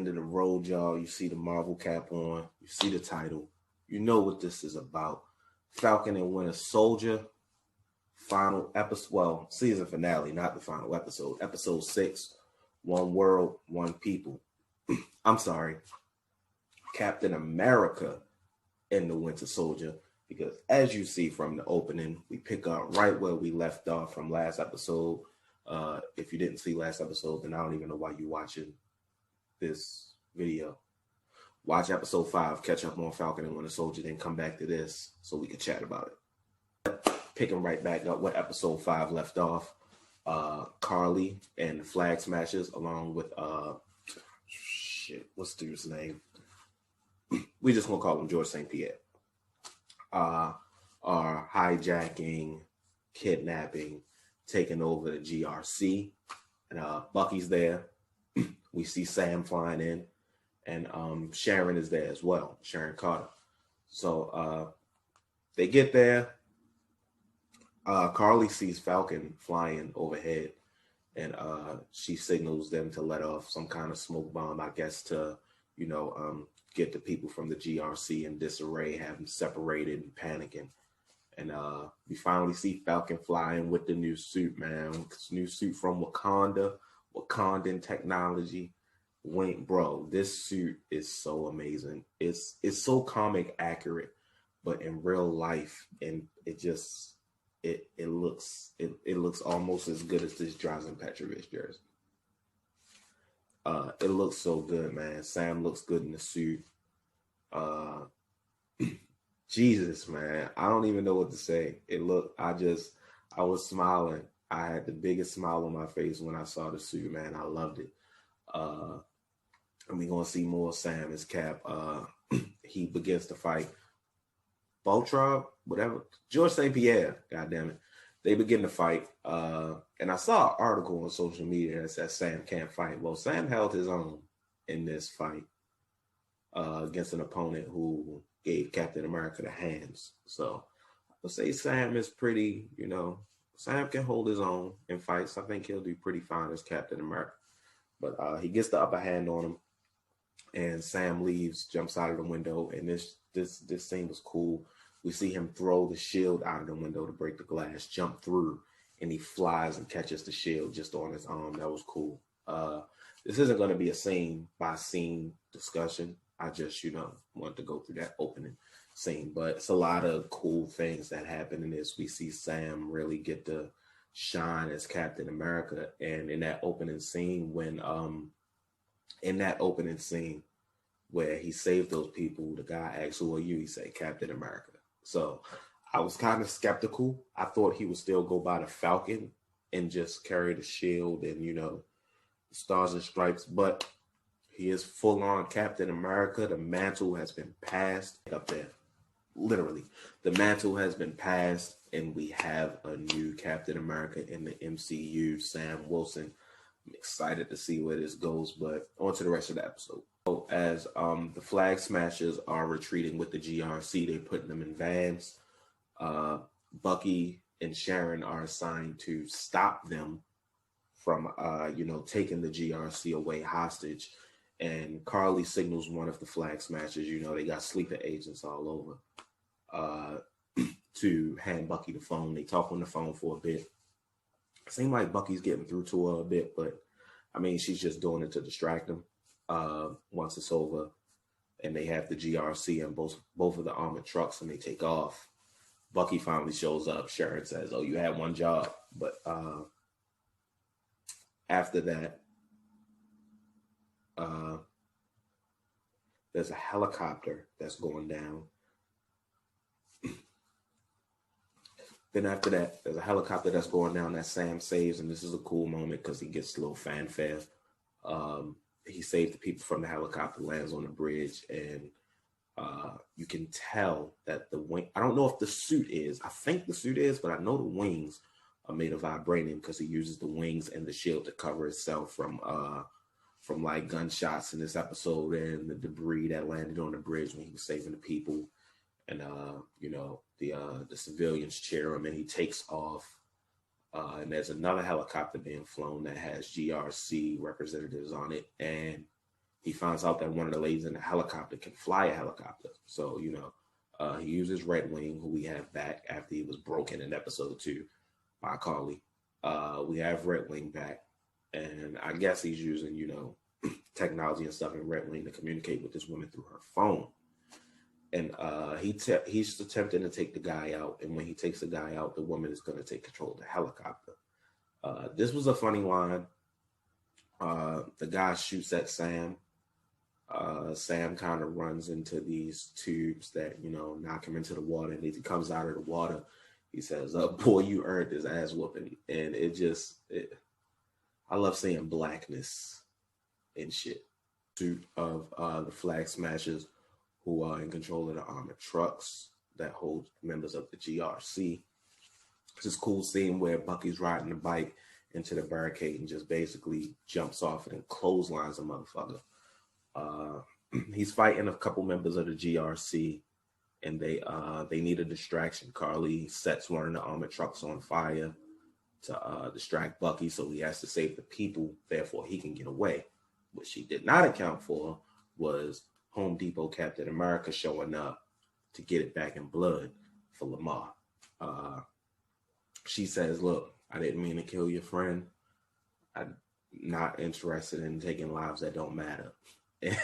End of the road, y'all. You see the Marvel cap on. You see the title. You know what this is about. Falcon and Winter Soldier. Final episode. Well, season finale, not the final episode. Episode 6. One World, One People. I'm sorry. Captain America and the Winter Soldier. Because as you see from the opening, we pick up right where we left off from last episode. If you didn't see last episode, then I don't even know why you're watching this video. Watch episode 5, catch up on Falcon and Winter Soldier, then come back to this so we can chat about it. Picking right back up where episode 5 left off. Carly and the Flag Smashers, along with what's the dude's name? We just gonna call him George St. Pierre. Are hijacking, kidnapping, taking over the GRC, and Bucky's there. We see Sam flying in, and Sharon is there as well, Sharon Carter. So they get there. Carly sees Falcon flying overhead, and she signals them to let off some kind of smoke bomb, I guess, to, get the people from the GRC in disarray, have them separated and panicking. And we finally see Falcon flying with the new suit, man. New suit from Wakanda. Wakandan technology. Bro, this suit is so amazing. It's so comic accurate, but in real life, and it looks almost as good as this Drazen Petrovic jersey. It looks so good, man. Sam looks good in the suit. Jesus, man, I don't even know what to say. I was smiling. I had the biggest smile on my face when I saw the suit, man. I loved it. And we're going to see more Sam as Cap. He begins to fight Boltrop, whatever. George St. Pierre, goddammit. They begin to fight. And I saw an article on social media that said Sam can't fight. Well, Sam held his own in this fight against an opponent who gave Captain America the hands. So I would say Sam is pretty, Sam can hold his own in fights. I think he'll do pretty fine as Captain America. But he gets the upper hand on him, and Sam leaves, jumps out of the window, and this scene was cool. We see him throw the shield out of the window to break the glass, jump through, and he flies and catches the shield just on his arm. That was cool. This isn't going to be a scene by scene discussion. I just, wanted to go through that opening scene. But it's a lot of cool things that happen in this. We see Sam really get to shine as Captain America. And in that opening scene, where he saved those people, the guy asked, "Who are you?" He said, "Captain America." So I was kind of skeptical. I thought he would still go by the Falcon and just carry the shield and, stars and stripes. But he is full-on Captain America. The mantle has been passed up there. Literally. The mantle has been passed, and we have a new Captain America in the MCU, Sam Wilson. I'm excited to see where this goes, but on to the rest of the episode. So as the Flag Smashers are retreating with the GRC, they're putting them in vans. Bucky and Sharon are assigned to stop them from, taking the GRC away hostage. And Carly signals one of the Flag Smashers, they got sleeper agents all over, to hand Bucky the phone. They talk on the phone for a bit. It seems like Bucky's getting through to her a bit, but she's just doing it to distract him. Once it's over, and they have the GRC and both of the armored trucks, and they take off. Bucky finally shows up. Sharon says, "Oh, you had one job." But after that, there's a helicopter that's going down. Then after that, there's a helicopter that's going down that Sam saves, and this is a cool moment because he gets a little fanfare. He saved the people from the helicopter, lands on the bridge, and you can tell that the wing, I don't know if the suit is, I think the suit is, but I know the wings are made of vibranium because he uses the wings and the shield to cover itself from like gunshots in this episode and the debris that landed on the bridge when he was saving the people. And the civilians cheer him, and he takes off. And there's another helicopter being flown that has GRC representatives on it. And he finds out that one of the ladies in the helicopter can fly a helicopter. So, he uses Red Wing, who we have back after he was broken in episode 2 by Carly. We have Red Wing back, and I guess he's using, technology and stuff in Red Wing to communicate with this woman through her phone. And he's attempting to take the guy out, and when he takes the guy out, the woman is going to take control of the helicopter. This was a funny line. The guy shoots at Sam. Sam kind of runs into these tubes that, knock him into the water. And as he comes out of the water, he says, boy, you earned this ass whooping. And I love seeing blackness and shit. Suit of the Flag Smashers, who are in control of the armored trucks that hold members of the GRC. It's this cool scene where Bucky's riding the bike into the barricade and just basically jumps off it and clotheslines a motherfucker. He's fighting a couple members of the GRC, and they need a distraction. Carly sets one of the armored trucks on fire to distract Bucky, so he has to save the people, therefore he can get away. What she did not account for was Home Depot Captain America showing up to get it back in blood for Lamar. She says, look, I didn't mean to kill your friend. I'm not interested in taking lives that don't matter.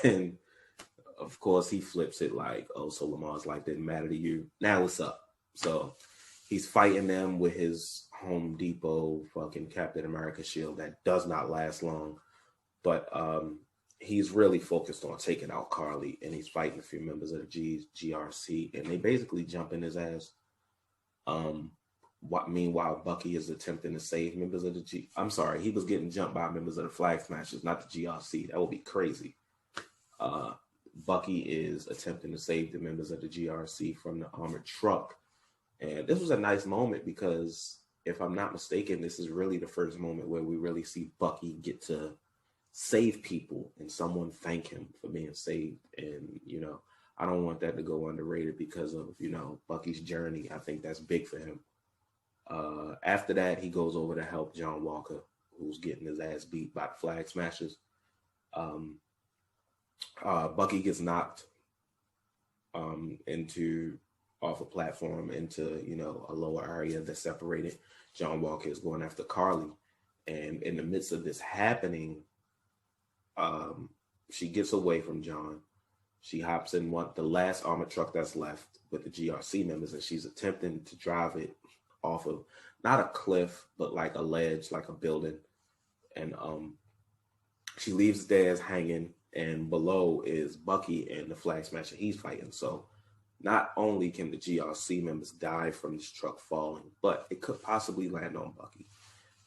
And of course he flips it like, oh, so Lamar's life didn't matter to you. Now what's up? So he's fighting them with his Home Depot fucking Captain America shield that does not last long. But he's really focused on taking out Carly, and he's fighting a few members of the GRC, and they basically jump in his ass. Meanwhile, Bucky is attempting to save members of the he was getting jumped by members of the Flag Smashers, not the GRC. That would be crazy. Bucky is attempting to save the members of the GRC from the armored truck. And this was a nice moment because, if I'm not mistaken, this is really the first moment where we really see Bucky get to save people and someone thank him for being saved. And, I don't want that to go underrated because of, Bucky's journey. I think that's big for him. After that, he goes over to help John Walker, who's getting his ass beat by the Flag Smashers. Bucky gets knocked off a platform into, a lower area that's separated. John Walker is going after Carly. And in the midst of this happening, she gets away from John. She hops in the last armored truck that's left with the GRC members, and she's attempting to drive it off of not a cliff, but like a ledge, like a building. And she leaves theirs hanging, and below is Bucky and the Flag Smasher he's fighting. So not only can the GRC members die from this truck falling, but it could possibly land on Bucky.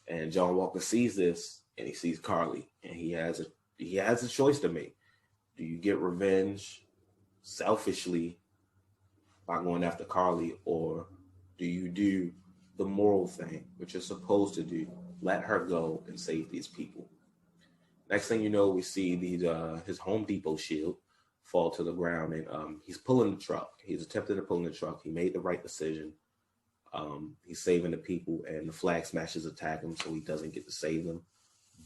And John Walker sees this, and he sees Carly, and he has a choice to make. Do you get revenge selfishly by going after Carly, or do you do the moral thing, which you're supposed to do? Let her go and save these people. Next thing you know, we see his Home Depot shield fall to the ground, and he's pulling the truck. He's attempting to pull the truck. He made the right decision. He's saving the people, and the Flag Smashers attack him, so he doesn't get to save them.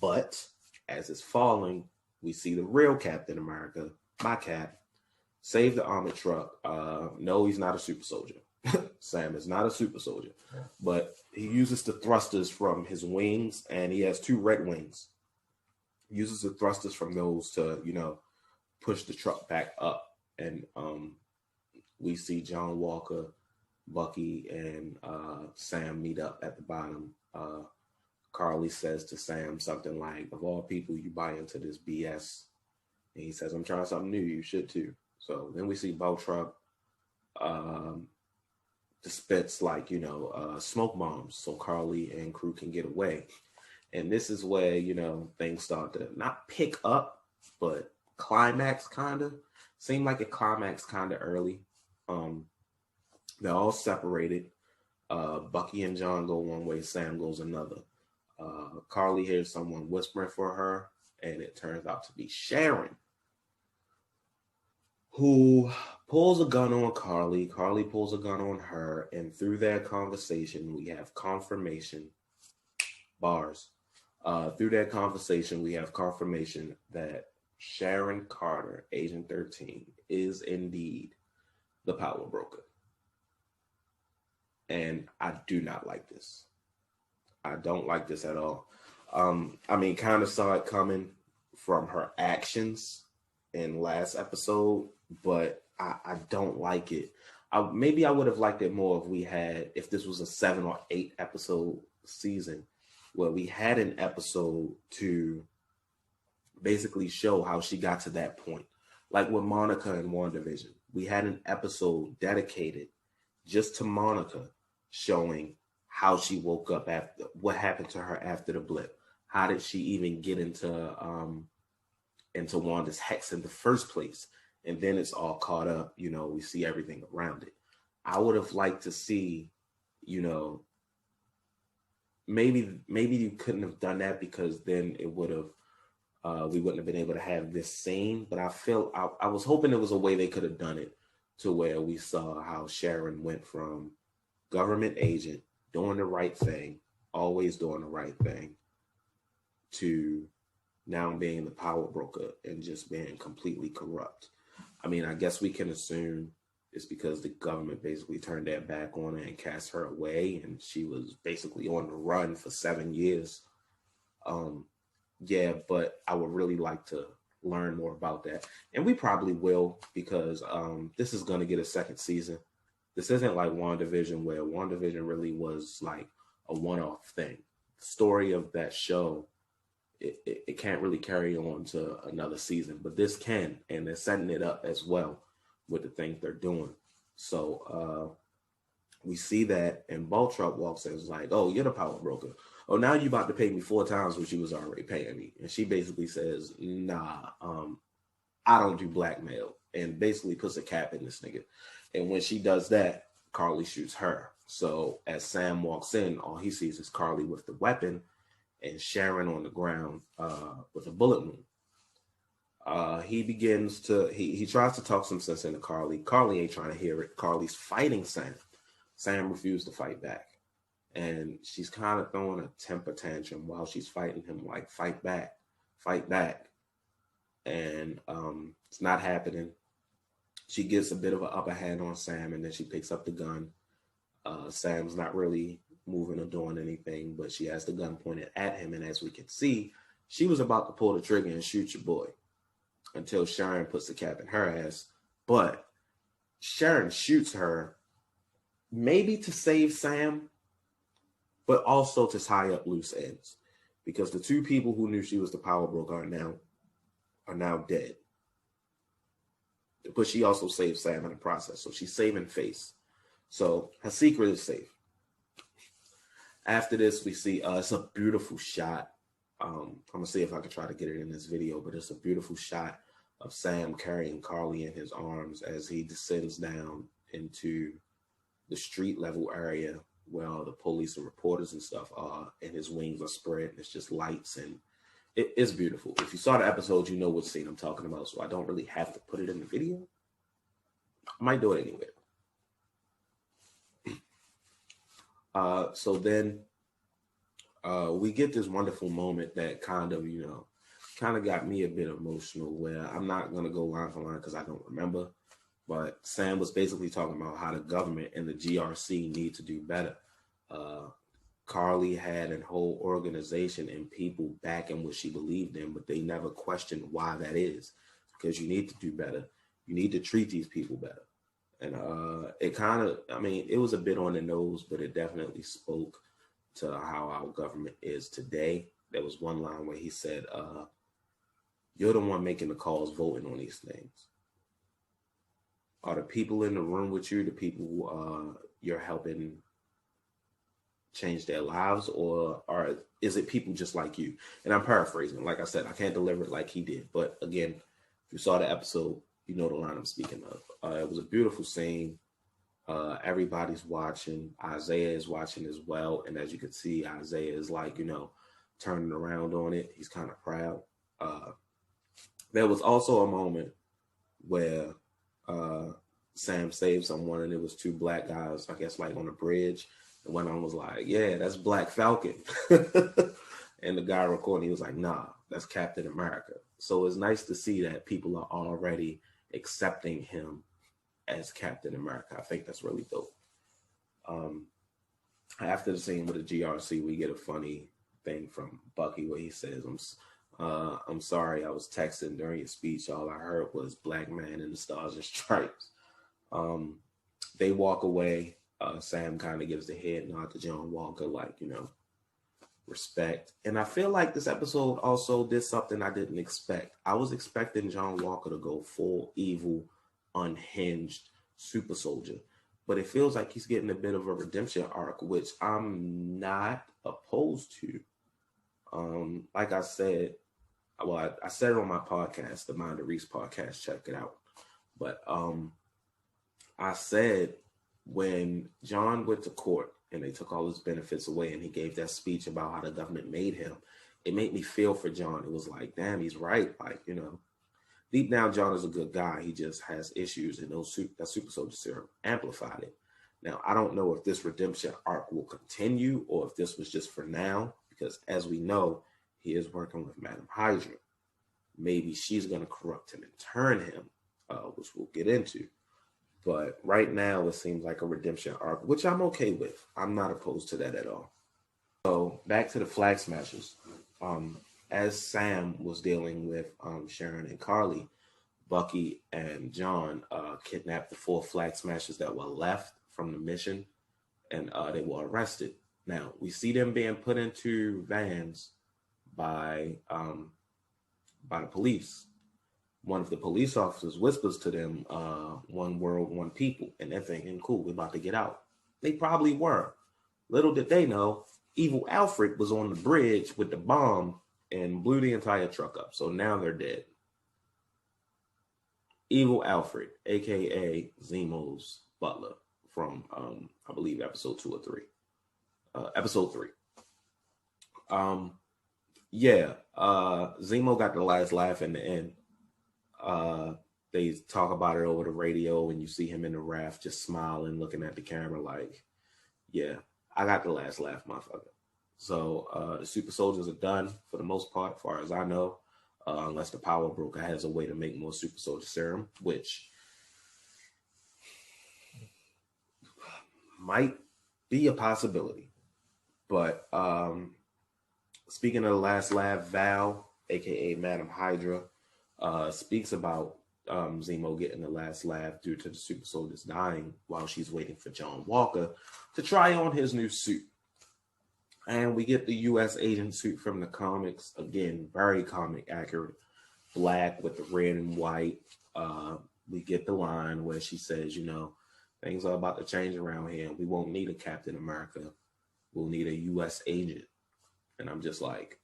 But as it's falling, we see the real Captain America, my Cap, save the armored truck. No, he's not a super soldier. Sam is not a super soldier, but he uses the thrusters from his wings, and he has 2 red wings. He uses the thrusters from those to, push the truck back up. And we see John Walker, Bucky, and Sam meet up at the bottom. Carly says to Sam something like, of all people, you buy into this BS. And he says, I'm trying something new. You should too. So then we see Beltrup dispense smoke bombs so Carly and crew can get away. And this is where, things start to not pick up, but climax kind of. Seemed like it climaxed kind of early. They're all separated. Bucky and John go one way, Sam goes another. Carly hears someone whispering for her, and it turns out to be Sharon, who pulls a gun on Carly. Carly pulls a gun on her, and through their conversation, we have confirmation. Bars. Through that conversation, we have confirmation that Sharon Carter, Agent 13, is indeed the power broker. And I do not like this. I don't like this at all. I mean, kind of saw it coming from her actions in last episode, but I don't like it. Maybe I would have liked it more if this was a 7 or 8 episode season, where we had an episode to basically show how she got to that point. Like with Monica and WandaVision, we had an episode dedicated just to Monica, showing how she woke up after, what happened to her after the blip. How did she even get into Wanda's hex in the first place? And then it's all caught up, we see everything around it. I would have liked to see, maybe you couldn't have done that, because then it would have, we wouldn't have been able to have this scene. But I was hoping there was a way they could have done it to where we saw how Sharon went from government agent, doing the right thing, always doing the right thing, to now being the power broker and just being completely corrupt. I mean, I guess we can assume it's because the government basically turned their back on her and cast her away, and she was basically on the run for 7 years. Yeah, but I would really like to learn more about that. And we probably will, because this is going to get a second season. This isn't like WandaVision, where WandaVision really was like a one-off thing. The story of that show, it can't really carry on to another season, but this can, and they're setting it up as well with the things they're doing. So we see that, and Baltrop walks in and is like, "Oh, you're the power broker. Oh, now you're about to pay me 4 times what you was already paying me." And she basically says, "Nah, I don't do blackmail," and basically puts a cap in this nigga. And when she does that, Carly shoots her. So as Sam walks in, all he sees is Carly with the weapon and Sharon on the ground with a bullet wound. He tries to talk some sense into Carly. Carly ain't trying to hear it. Carly's fighting Sam. Sam refused to fight back. And she's kind of throwing a temper tantrum while she's fighting him, like, fight back, fight back. And it's not happening. She gets a bit of an upper hand on Sam, and then she picks up the gun. Sam's not really moving or doing anything, but she has the gun pointed at him. And as we can see, she was about to pull the trigger and shoot your boy until Sharon puts the cap in her ass. But Sharon shoots her maybe to save Sam, but also to tie up loose ends, because the 2 people who knew she was the power broker are now dead. But she also saved Sam in the process, so she's saving face. So her secret is safe. After this, we see it's a beautiful shot. I'm gonna see if I can try to get it in this video, but it's a beautiful shot of Sam carrying Carly in his arms as he descends down into the street level area where all the police and reporters and stuff are, and his wings are spread, and it's just lights, and it's beautiful. If you saw the episode, you know what scene I'm talking about, so I don't really have to put it in the video. I might do it anyway. So then we get this wonderful moment that kind of got me a bit emotional, where I'm not going to go line for line because I don't remember, but Sam was basically talking about how the government and the GRC need to do better. Carly had a whole organization and people backing what she believed in, but they never questioned why that is, because you need to do better. You need to treat these people better. And it was a bit on the nose, but it definitely spoke to how our government is today. There was one line where he said, "You're the one making the calls, voting on these things. Are the people in the room with you the people who you're helping change their lives, or is it people just like you?" And I'm paraphrasing. Like I said, I can't deliver it like he did. But again, if you saw the episode, you know the line I'm speaking of. It was a beautiful scene. Everybody's watching. Isaiah is watching as well. And as you can see, Isaiah is like, turning around on it. He's kind of proud. There was also a moment where Sam saved someone, and it was 2 black guys, I guess, like on a bridge. And one of them was like, "Yeah, that's Black Falcon." And the guy recording, he was like, "Nah, that's Captain America." So it's nice to see that people are already accepting him as Captain America. I think that's really dope. Um, After the scene with the GRC, we get a funny thing from Bucky where he says, I'm sorry, I was texting during your speech. All I heard was Black Man in the Stars and Stripes." They walk away. Sam kind of gives the head nod to John Walker, like, respect. And I feel like this episode also did something I didn't expect. I was expecting John Walker to go full evil, unhinged super soldier, but it feels like he's getting a bit of a redemption arc, which I'm not opposed to. Like I said, I said it on my podcast, the MindOfReese podcast, check it out. But I said when John went to court and they took all his benefits away and he gave that speech about how the government made him, it made me feel for John. It was like, damn, he's right. Like, deep down, John is a good guy. He just has issues, and that super soldier serum amplified it. Now, I don't know if this redemption arc will continue or if this was just for now, because as we know, he is working with Madam Hydra. Maybe she's going to corrupt him and turn him, which we'll get into. But right now, it seems like a redemption arc, which I'm okay with. I'm not opposed to that at all. So back to the Flag Smashers. As Sam was dealing with Sharon and Carly, Bucky and John kidnapped the 4 Flag Smashers that were left from the mission, and they were arrested. Now, we see them being put into vans by the police. One of the police officers whispers to them, "One world, one people," and they're thinking, cool, we're about to get out. They probably were. Little did they know, Evil Alfred was on the bridge with the bomb and blew the entire truck up. So now they're dead. Evil Alfred, aka Zemo's butler, from I believe episode 2 or 3. Episode 3. Zemo got the last laugh in the end. They talk about it over the radio, and you see him in the raft just smiling, looking at the camera like, yeah, I got the last laugh, motherfucker. So the super soldiers are done for the most part, as far as I know, unless the power broker has a way to make more super soldier serum, which might be a possibility. But speaking of the last laugh, Val, aka Madam Hydra, speaks about Zemo getting the last laugh due to the super soldiers dying while she's waiting for John Walker to try on his new suit. And we get the U.S. agent suit from the comics. Again, very comic accurate. Black with the red and white. We get the line where she says, things are about to change around here. We won't need a Captain America. We'll need a U.S. agent. And I'm just like,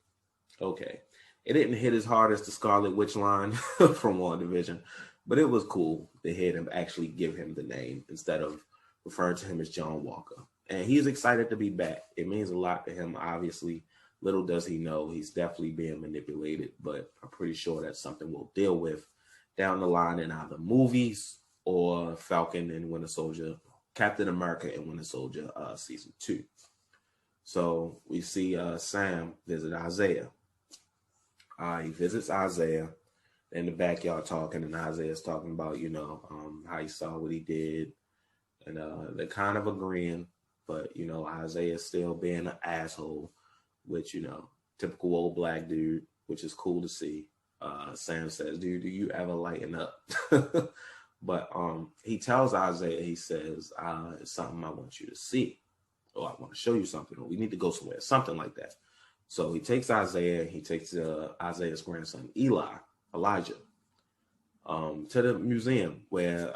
okay. It didn't hit as hard as the Scarlet Witch line from WandaVision, but it was cool to hear them actually give him the name instead of referring to him as John Walker. And he's excited to be back. It means a lot to him, obviously. Little does he know he's definitely being manipulated, but I'm pretty sure that's something we'll deal with down the line in either movies or Falcon and Winter Soldier, Captain America and Winter Soldier season 2. So we see Sam visit Isaiah. He visits Isaiah in the backyard talking, and Isaiah's talking about, how he saw what he did. And they're kind of agreeing, but, Isaiah's still being an asshole, which, typical old black dude, which is cool to see. Sam says, dude, do you ever lighten up? But he tells Isaiah, he says, it's something I want you to see, or I want to show you something, or we need to go somewhere, something like that. So he takes Isaiah, Isaiah's grandson, Elijah, to the museum where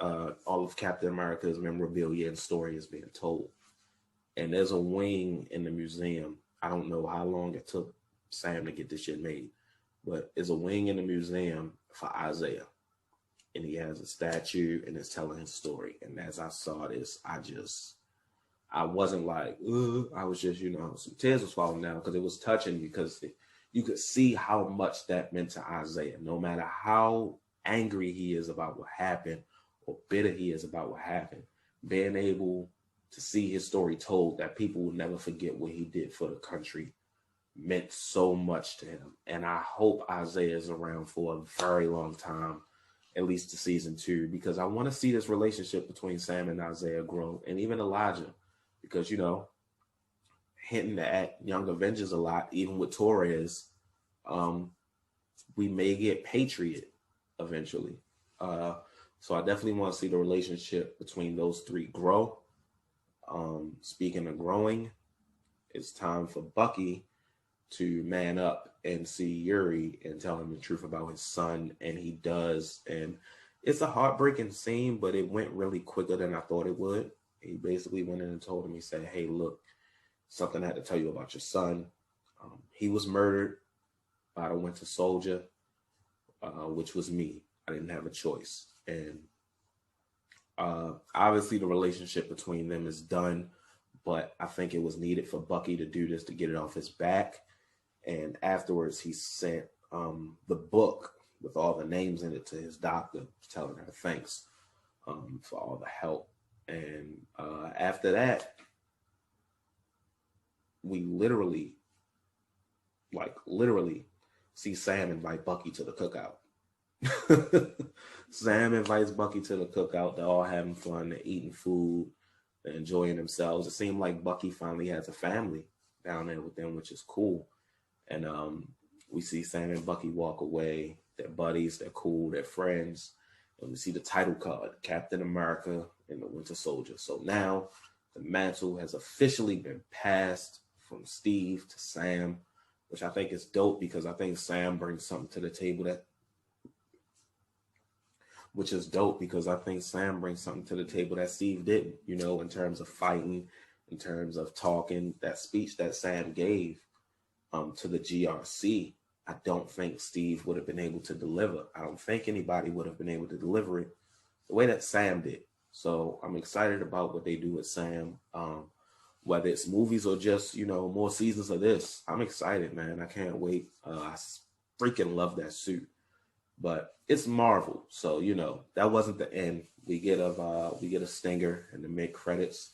all of Captain America's memorabilia and story is being told. And there's a wing in the museum. I don't know how long it took Sam to get this shit made, but there's a wing in the museum for Isaiah. And he has a statue and it's telling his story. And as I saw this, I wasn't like, ugh. I was just, some tears was falling down because it was touching, because you could see how much that meant to Isaiah. No matter how angry he is about what happened or bitter he is about what happened, being able to see his story told, that people will never forget what he did for the country, meant so much to him. And I hope Isaiah is around for a very long time, at least to season 2, because I want to see this relationship between Sam and Isaiah grow, and even Elijah, because, you know, hinting at Young Avengers a lot, even with Torres, we may get Patriot eventually. So I definitely want to see the relationship between those 3 grow. Speaking of growing, it's time for Bucky to man up and see Yuri and tell him the truth about his son, and he does. And it's a heartbreaking scene, but it went really quicker than I thought it would. He basically went in and told him, he said, hey, look, something I had to tell you about your son. He was murdered by the Winter Soldier, which was me. I didn't have a choice. And obviously the relationship between them is done, but I think it was needed for Bucky to do this, to get it off his back. And afterwards, he sent the book with all the names in it to his doctor, telling her thanks for all the help. And after that, we literally see Sam invite Bucky to the cookout. Sam invites Bucky to the cookout. They're all having fun. They're eating food. They're enjoying themselves. It seemed like Bucky finally has a family down there with them, which is cool. And we see Sam and Bucky walk away. They're buddies. They're cool. They're friends. And we see the title card, Captain America and the Winter Soldier. So now the mantle has officially been passed from Steve to Sam, which I think is dope, because I think Sam brings something to the table that Steve didn't, you know, in terms of fighting, in terms of talking. That speech that Sam gave to the GRC, I don't think Steve would have been able to deliver. I don't think anybody would have been able to deliver it the way that Sam did. So I'm excited about what they do with Sam, whether it's movies or just, you know, more seasons of this. I'm excited, man. I can't wait. I freaking love that suit. But it's Marvel, so, you know, that wasn't the end. We get a stinger in the mid credits,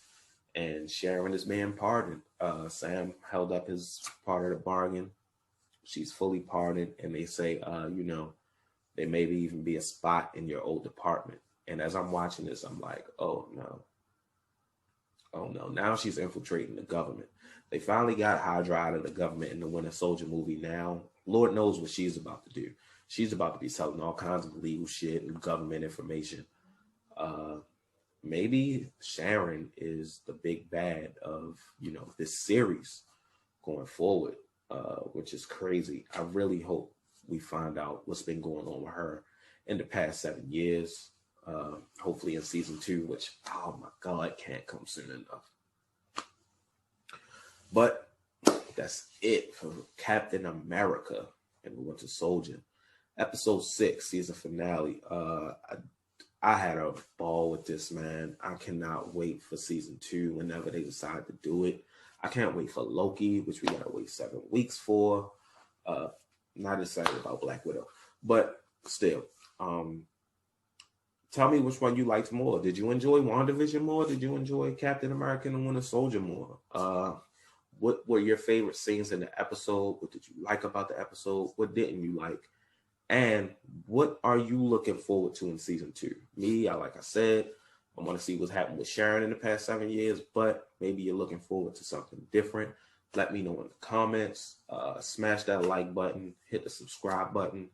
and Sharon is being pardoned. Sam held up his part of the bargain. She's fully pardoned, and they say, you know, there may even be a spot in your old department. And as I'm watching this, I'm like, oh no. Now she's infiltrating the government. They finally got Hydra out of the government in the Winter Soldier movie. Now, Lord knows what she's about to do. She's about to be selling all kinds of legal shit and government information. Maybe Sharon is the big bad of, you know, this series going forward, which is crazy. I really hope we find out what's been going on with her in the past 7 years. Hopefully in season 2, which, oh my God, can't come soon enough. But that's it for Captain America and the Winter Soldier. Episode 6, season finale. I had a ball with this, man. I cannot wait for season 2 whenever they decide to do it. I can't wait for Loki, which we gotta wait 7 weeks for. Not excited about Black Widow, but still. Tell me which one you liked more. Did you enjoy WandaVision more? Did you enjoy Captain America and the Winter Soldier more? What were your favorite scenes in the episode? What did you like about the episode? What didn't you like? And what are you looking forward to in season 2? Me, like I said, I want to see what's happened with Sharon in the past 7 years, but maybe you're looking forward to something different. Let me know in the comments. Smash that like button, hit the subscribe button,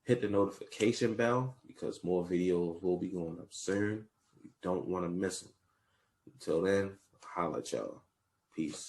hit the notification bell, because more videos will be going up soon. You don't want to miss them. Until then, holla at y'all. Peace.